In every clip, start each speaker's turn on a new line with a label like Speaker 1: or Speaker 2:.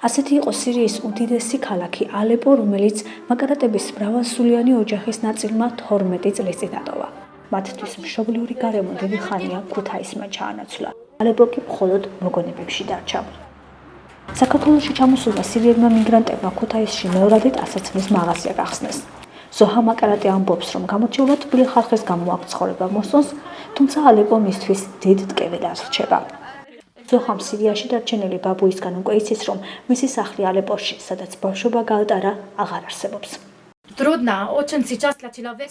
Speaker 1: ასეთი იყო სირიის უდიდესი ქალაქი ალეპო, რომელიც მაკარატების მრავალსულიანი ოჯახის ნაწილმა 12 წლის წინ დატოვა. მათთვის მშობლიური გარემო დიდი ხანია ქუთაისმა ჩაანაცვლა. ალეპო კი მხოლოდ მოგონებებში დარჩა. საქართველოში ჩამოსულმა სირიელმა მიგრანტებმა ქუთაისში მეორადი ტანსაცმლის მაღაზია გახსნეს. ზოჰა მაკარატე ამბობს, რომ გამორჩეულად თბილი ხალხის გამო აქ ცხოვრება მოსწონს, თუმცა ალეპო მისთვის დიდ ტკევილად რჩება. ზოჰამ სირიაში დარჩენილი ბაბუისგან უკვე იცის, რომ მისი სახლი ალეპოში, სადაც ბავშვობა გაატარა, აღარ არსებობს.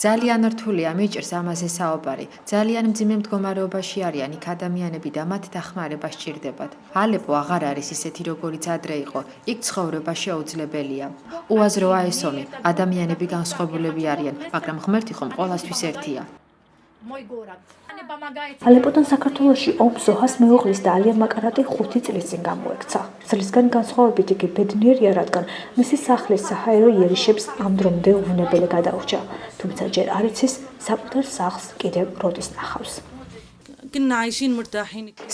Speaker 2: ძალიან რთულია მიჭირს ამაზე საუბარი. ძალიან მძიმე მდგომარეობაში არიან იქ ადამიანები და მათ დახმარება სჭირდებათ. ალეპო აღარ არის ისეთი, როგორიც ადრე იყო. იქ ცხოვრება შეუძლებელია. უაზროა ეს ომი. ადამიანები განსხვავებულები არიან, მაგრამ ღმერთი ხომ ყველასთვის ერთია.
Speaker 1: ალეპოდან საქართველოში ომს ზოჰას მეუღლის და ალია მაკარატე 5 წლის წინ გამოექცა. ძალისგან განსხვავებით იგი ბედნიერია, რადგან მისი სახლის საჰაერო იერიშებს ამ დრომდე უვნებელი გადაურჩა, თუმცა ჯერ არ იცის საკუთარ სახლს კიდევ როდის ნახავს.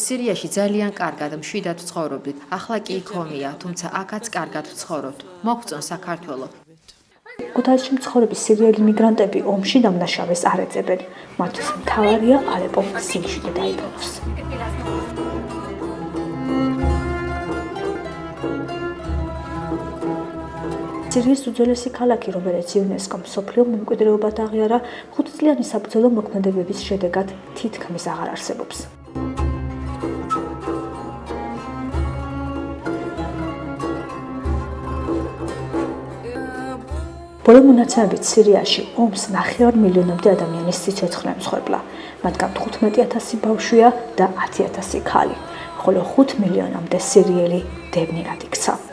Speaker 2: სირიაში ძალიან კარგად მშვიდად ცხოვრობდით. ახლა კი იქ ომია, თუმცა აქაც კარგად ვცხოვრობთ. მოგწონს საქართველო.
Speaker 1: ქუთაისში მცხოვრები სირიელი მიგრანტები ომში დამნაშავეს არ ეძებენ. მათთვის მთავარია ალეპო სიმშვიდე დაიბრუნოს. სირიის უძველესი ქალაქი, რომელიც იუნესკომ მსოფლიო მემკვიდრეობად აღიარა, 5 წლიანი საბრძოლო მოქმედებების შედეგად თითქმის აღარ არსებობს. ბოლო მონაცემებით სირიაში ომს 9 მილიონამდე ადამიანის სიცოცხლე ემსხვერპლა. მათგან 15,000 ბავშვია და 10,000 ქალი, ხოლო 5 მილიონამდე სირიელი დევნილად იქცა.